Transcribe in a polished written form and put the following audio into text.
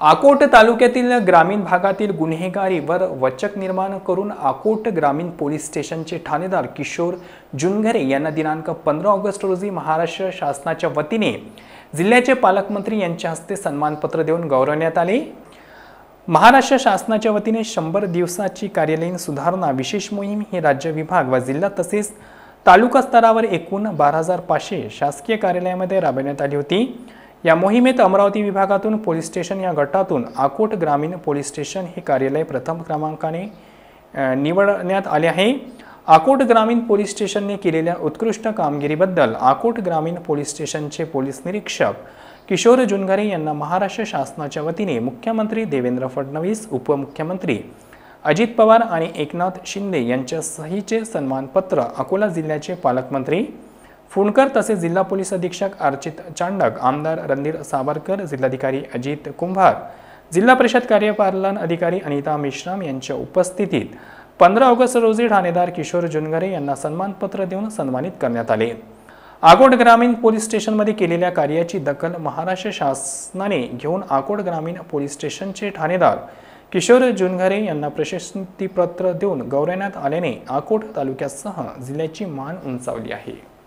अकोट तालुक्यातील ग्रामीण भागातील गुन्हेगारीवर वचक निर्माण करून अकोट ग्रामीण पोलीस स्टेशनचे ठाणेदार किशोर जुनघरे यांना दिनांक 15 ऑगस्ट रोजी महाराष्ट्र शासनाच्या वतीने जिल्ह्याचे पालकमंत्री यांच्या हस्ते सन्मानपत्र देऊन गौरवण्यात आले। महाराष्ट्र शासनाच्या वतीने 100 दिवसाची कार्यालयीन सुधारणा विशेष मोहीम ही राज्य विभाग व जिल्हा तसेच तालुका स्तरावर एकूण 12,500 शासकीय कार्यालयामध्ये राबवण्यात आली होती। या मोहिमेत अमरावती विभागातून पोलीस स्टेशन या गटातून अकोट ग्रामीण पोलीस स्टेशन हे कार्यालय प्रथम क्रमांकाने निवडण्यात आले आहे। अकोट ग्रामीण पोलीस स्टेशनने केलेल्या उत्कृष्ट कामगिरीबद्दल अकोट ग्रामीण पोलीस स्टेशनचे पोलीस निरीक्षक किशोर जुनघरे यांना महाराष्ट्र शासनाच्या वतीने मुख्यमंत्री देवेंद्र फडणवीस, उपमुख्यमंत्री अजित पवार आणि एकनाथ शिंदे यांच्या सहीचे सन्मानपत्र अकोला जिल्ह्याचे पालकमंत्री फुंडकर तसेच जिल्हा पोलीस अधीक्षक अर्चित चांडक, आमदार रणधीर सावरकर, जिल्हाधिकारी अजित कुंभार, जिल्हा परिषद कार्यपालन अधिकारी अनिता मेश्राम यांच्या उपस्थितीत 15 ऑगस्ट रोजी ठाणेदार किशोर जुनघरे यांना सन्मानपत्र देऊन सन्मानित करण्यात आले। अकोट ग्रामीण पोलीस स्टेशनमध्ये केलेल्या कार्याची दखल महाराष्ट्र शासनाने घेऊन अकोट ग्रामीण पोलीस स्टेशनचे ठाणेदार किशोर जुनघरे यांना प्रशस्तीपत्र देऊन गौरवण्यात आल्याने अकोट तालुक्यासह जिल्ह्याची मान उंचावली आहे।